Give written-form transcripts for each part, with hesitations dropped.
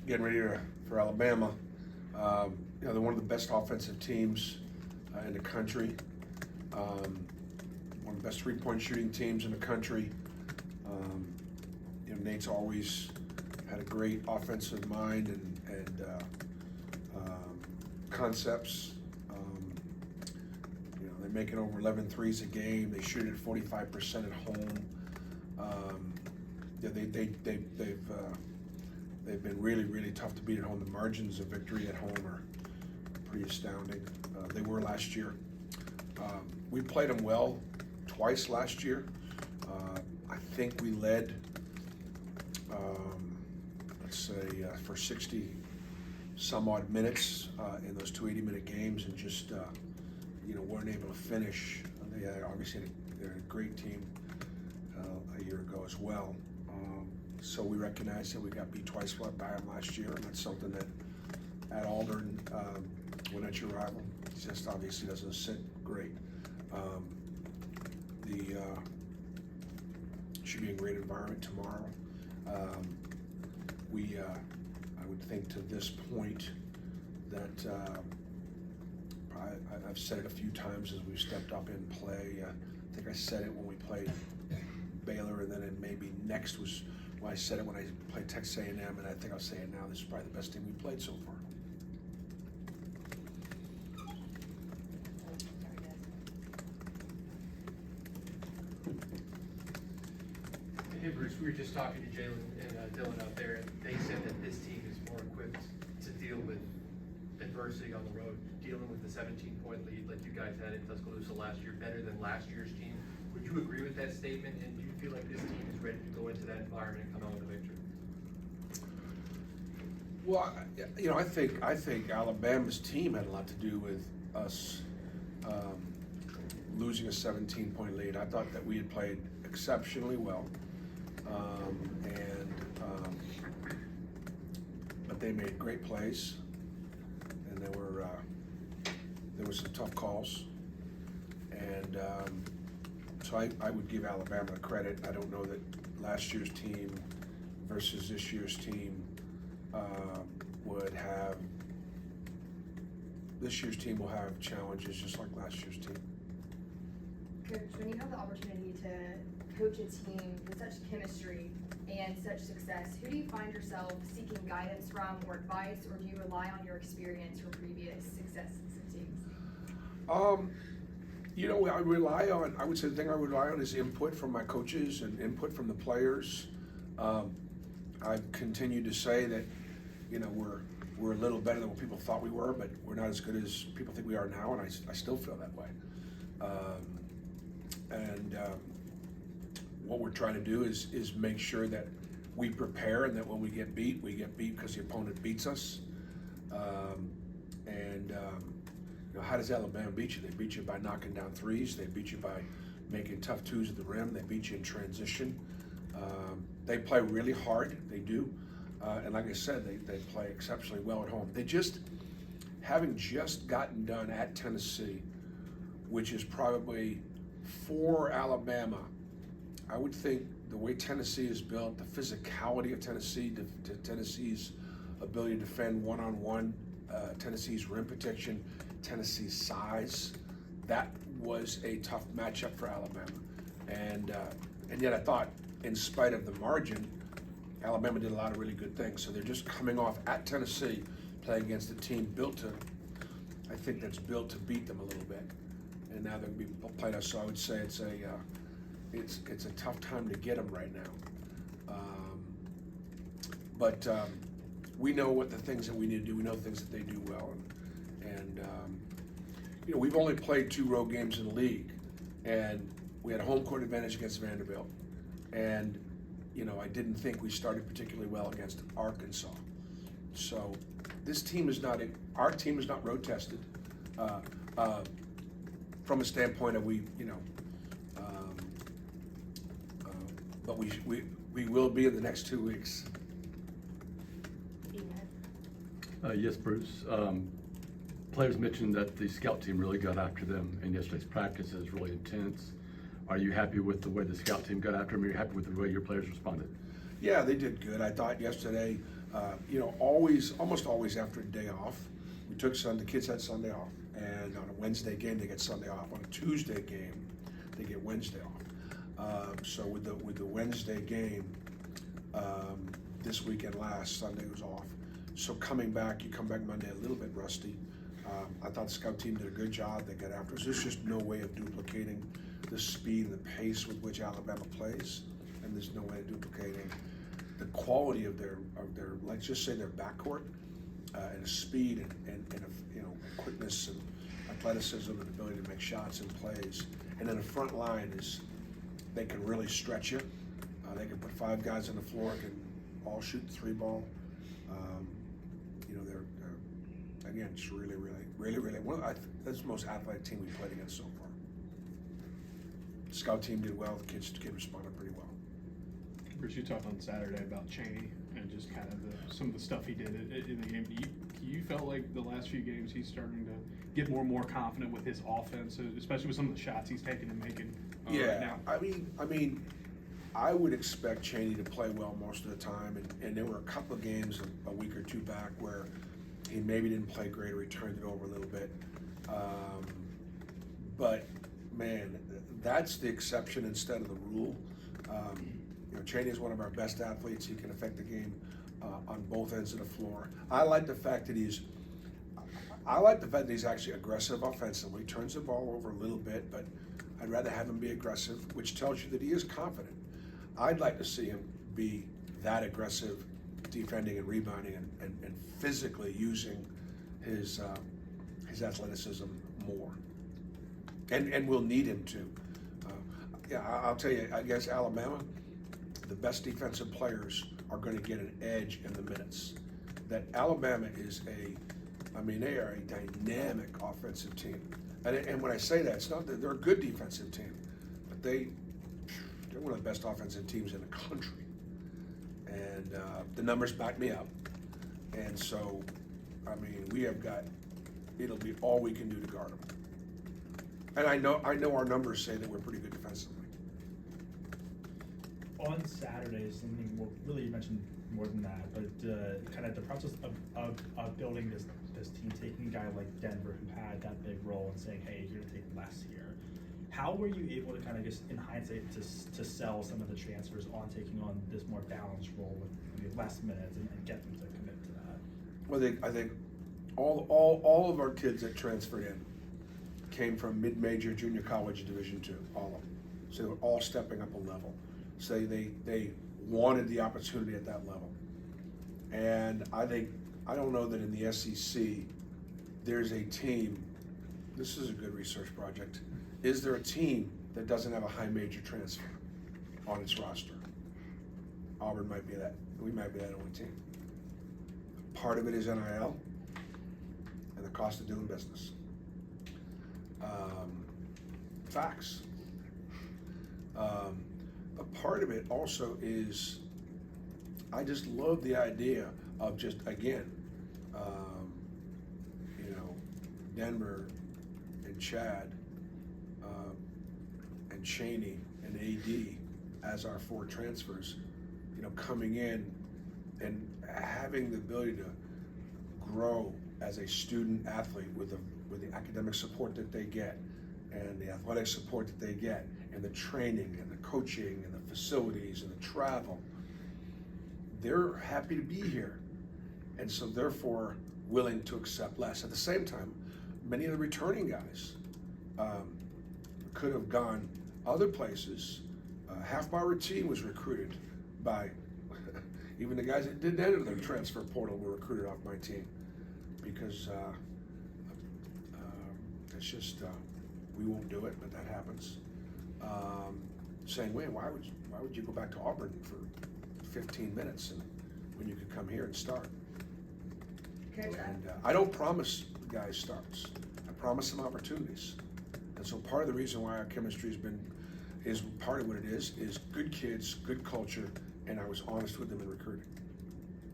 getting ready for Alabama. They're one of the best offensive teams in the country. One of the best three-point shooting teams in the country. Nate's always had a great offensive mind and concepts. They're making over 11 threes a game. They shoot at 45% at home. They've been really tough to beat at home. The margins of victory at home are pretty astounding. They were last year. We played them well twice last year. I think we led, for 60 some odd minutes in those 2 80-minute games, and just weren't able to finish. They're a great team a year ago as well. So we recognize that we got beat twice by them last year, and that's something that at Auburn, when that's your rival, it just obviously doesn't sit great. Should be a great environment tomorrow. I would think to this point that I've said it a few times as we've stepped up in play. I think I said it when we played Baylor, and then maybe next was when I said it when I played Texas A&M, and I think I'll say it now. This is probably the best team we've played so far. Hey Bruce, we were just talking to Jalen and Dylan out there, and they said that this team is more equipped to deal with adversity on the road, dealing with the 17-point lead like you guys had in Tuscaloosa last year, better than last year's team. Would you agree with that statement, and do you feel like this team is ready to go into that environment and come out with a victory? Well, I think Alabama's team had a lot to do with us losing a 17-point lead. I thought that we had played exceptionally well, but they made great plays, and there were some tough calls, and so I would give Alabama the credit. I don't know that last year's team versus this year's team this year's team will have challenges just like last year's team. Coach, when you have the opportunity to coach a team with such chemistry and such success, who do you find yourself seeking guidance from or advice, or do you rely on your experience from previous successes of teams? I would say the thing I rely on is input from my coaches and input from the players. I've continued to say that, we're a little better than what people thought we were, but we're not as good as people think we are now, and I still feel that way. What we're trying to do is make sure that we prepare, and that when we get beat because the opponent beats us. How does Alabama beat you? They beat you by knocking down threes. They beat you by making tough twos at the rim. They beat you in transition. They play really hard. They do. And like I said, they play exceptionally well at home. Having just gotten done at Tennessee, which is probably for Alabama, I would think the way Tennessee is built, the physicality of Tennessee, Tennessee's ability to defend one-on-one, Tennessee's rim protection, Tennessee's size, that was a tough matchup for Alabama. And yet I thought, in spite of the margin, Alabama did a lot of really good things. So they're just coming off at Tennessee, playing against a team built to beat them a little bit. And now they're being played us. So I would say it's a tough time to get them right now. But we know what the things that we need to do. We know the things that they do well. And we've only played 2 road games in the league, and we had a home court advantage against Vanderbilt. And I didn't think we started particularly well against Arkansas. So our team is not road tested from a standpoint of but we will be in the next 2 weeks. Yes, Bruce. Players mentioned that the scout team really got after them in yesterday's practice. It was really intense. Are you happy with the way the scout team got after them? Are you happy with the way your players responded? Yeah, they did good. I thought yesterday Almost always after a day off, the kids had Sunday off, and on a Wednesday game they get Sunday off. On a Tuesday game, they get Wednesday off. So with the Wednesday game, this weekend last Sunday was off. So coming back, you come back Monday a little bit rusty. I thought the scout team did a good job. They got after us. There's just no way of duplicating the speed and the pace with which Alabama plays, and there's no way of duplicating the quality of their let's just say their backcourt, and speed and quickness and athleticism and ability to make shots and plays. And then the front line is they can really stretch you. They can put 5 guys on the floor, can all shoot the 3 ball. They're again just really that's the most athletic team we've played against so far. The scout team did well. The kid responded pretty well. Bruce, you talked on Saturday about Cheney and just kind of some of the stuff he did in the game. Do you felt like the last few games he's starting to get more and more confident with his offense, especially with some of the shots he's taking and making right now? I mean, I would expect Cheney to play well most of the time, and there were a couple of games a week or 2 back where he maybe didn't play great or he turned it over a little bit. But man, that's the exception instead of the rule. Cheney is one of our best athletes. He can affect the game on both ends of the floor. I like the fact that he's actually aggressive offensively. Turns the ball over a little bit, but I'd rather have him be aggressive, which tells you that he is confident. I'd like to see him be that aggressive, defending and rebounding and physically using his athleticism more. And we'll need him to. I'll tell you, I guess Alabama, the best defensive players are going to get an edge in the minutes. That Alabama is they are a dynamic offensive team. And when I say that, it's not that they're a good defensive team, but they're one of the best offensive teams in the country. And the numbers back me up. And so, it'll be all we can do to guard them. And I know our numbers say that we're pretty good defensively. On Saturdays, and we'll really mention more than that, but kind of the process of building this team, taking a guy like Denver who had that big role and saying, hey, you're going to take less here. How were you able to kind of just, in hindsight, to sell some of the transfers on taking on this more balanced role with less minutes and get them to commit to that? Well, I think all of our kids that transferred in came from mid-major junior college Division II, all of them. So they were all stepping up a level. So they wanted the opportunity at that level. And I don't know that in the SEC there's a team, this is a good research project, is there a team that doesn't have a high major transfer on its roster? Auburn might be that. We might be that only team. Part of it is NIL and the cost of doing business. Facts. A part of it also is, I just love the idea of just, again, Denver and Chad and Cheney and AD as our 4 transfers, coming in and having the ability to grow as a student athlete with the academic support that they get and the athletic support that they get and the training and the coaching and the facilities and the travel. They're happy to be here, and so therefore willing to accept less. At the same time, many of the returning guys could have gone other places. Half my team was recruited by, even the guys that didn't enter their transfer portal were recruited off my team because it's just, we won't do it, but that happens. Saying, wait, why would you go back to Auburn for 15 minutes and when you could come here and start? Coach, And I don't promise the guys starts. I promise them opportunities. And so part of the reason why our chemistry is part of what it is good kids, good culture, and I was honest with them in recruiting.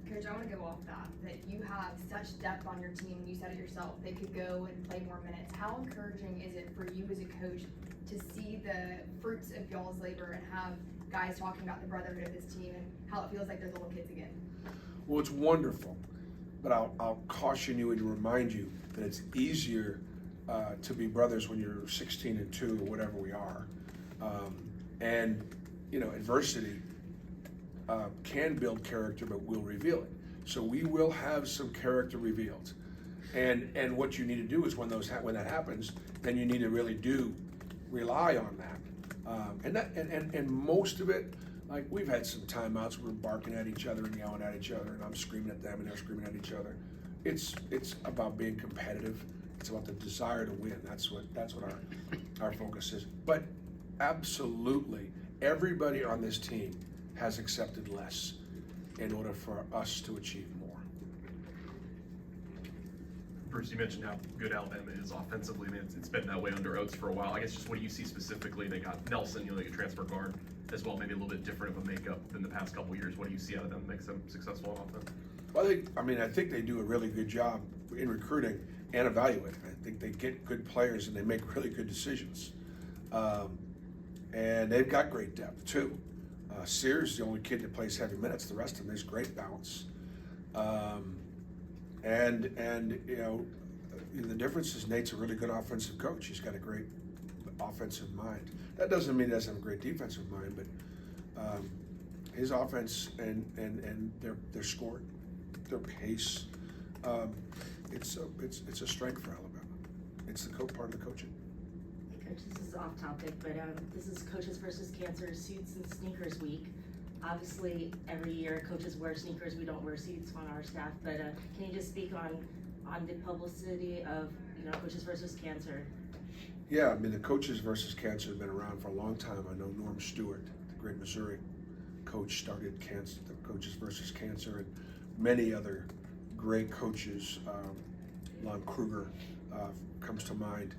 Coach, I want to go off that you have such depth on your team. You said it yourself, they could go and play more minutes. How encouraging is it for you as a coach to see the fruits of y'all's labor and have guys talking about the brotherhood of this team and how it feels like they're little kids again? Well, it's wonderful, but I'll caution you and remind you that it's easier to be brothers when you're 16 and 2 or whatever we are. And, you know, adversity can build character, but will reveal it. So we will have some character revealed. And what you need to do is when that happens, then you need to really do rely on that. And most of it, like we've had some timeouts where we're barking at each other and yelling at each other, and I'm screaming at them and they're screaming at each other. It's about being competitive. It's about the desire to win. That's what our focus is. But absolutely, everybody on this team has accepted less in order for us to achieve more. Bruce, you mentioned how good Alabama is offensively. I mean, it's been that way under Oates for a while. I guess just what do you see specifically? They got Nelson, they could transfer guard as well, maybe a little bit different of a makeup than the past couple of years. What do you see out of them that makes them successful on offense? Well, I think they do a really good job in recruiting and evaluating. I think they get good players and they make really good decisions. And they've got great depth too. Sears, the only kid that plays heavy minutes. The rest of them, there's great balance. And you know, the difference is Nate's a really good offensive coach. He's got a great offensive mind. That doesn't mean he doesn't have a great defensive mind, but his offense and their score, their pace, it's a strength for Alabama. It's the part of the coaching. Hey Coach, this is off topic, but this is Coaches versus Cancer Suits and Sneakers Week. Obviously, every year coaches wear sneakers. We don't wear suits on our staff, but can you just speak on the publicity of Coaches versus Cancer? Yeah, I mean the Coaches versus Cancer have been around for a long time. I know Norm Stewart, the great Missouri coach, started the Coaches versus Cancer, and many other great coaches. Lon Kruger comes to mind.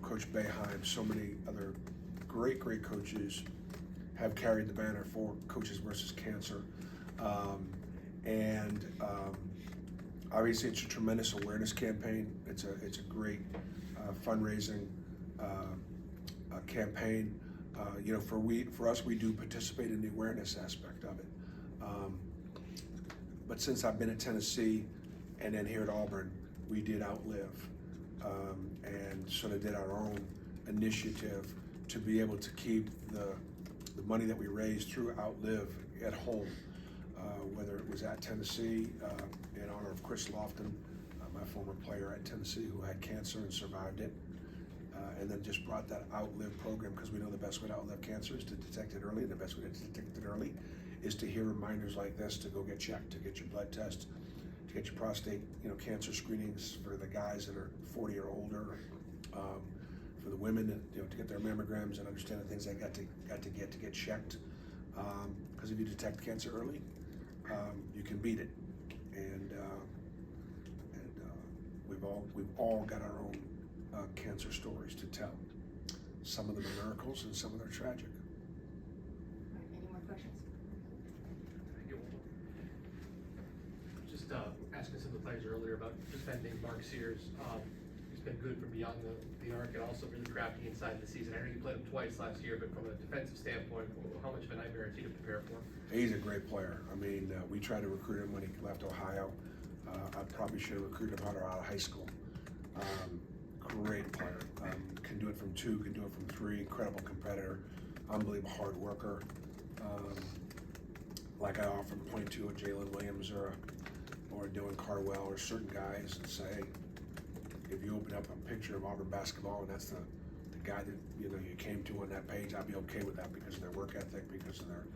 Coach Boeheim, so many other great coaches have carried the banner for Coaches versus Cancer. Obviously it's a tremendous awareness campaign. It's a great fundraising campaign. For us, we do participate in the awareness aspect of it. But since I've been at Tennessee and then here at Auburn, we did Outlive and sort of did our own initiative to be able to keep the money that we raised through Outlive at home, whether it was at Tennessee in honor of Chris Lofton, my former player at Tennessee who had cancer and survived it, and then just brought that Outlive program because we know the best way to outlive cancer is to detect it early, and the best way to detect it early is to hear reminders like this to go get checked, to get your blood test, to get your prostate, cancer screenings for the guys that are 40 or older, for the women that, to get their mammograms and understand the things they got to get checked. Because if you detect cancer early, you can beat it. And we've all got our own cancer stories to tell. Some of them are miracles and some of them are tragic. Any more questions? Just asking some of the players earlier about defending Mark Sears. He's been good from beyond the arc and also really crafty inside the season. I know you played him twice last year, but from a defensive standpoint, how much of a nightmare is he to prepare for? He's a great player. I mean, we tried to recruit him when he left Ohio. I probably should have recruited him out of high school. Great player. Can do it from 2, can do it from 3. Incredible competitor. Unbelievable hard worker. Like I often point to a Jalen Williams or Dylan Carwell or certain guys and say, if you open up a picture of Auburn basketball and that's the guy that you came to on that page, I'd be okay with that because of their work ethic, because of their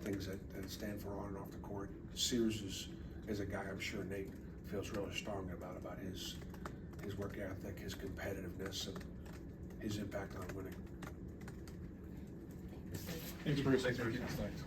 things that stand for on and off the court. Sears is a guy I'm sure Nate feels really strongly about his work ethic, his competitiveness, and his impact on winning. Thanks, Bruce. Thanks, Bruce. Thanks.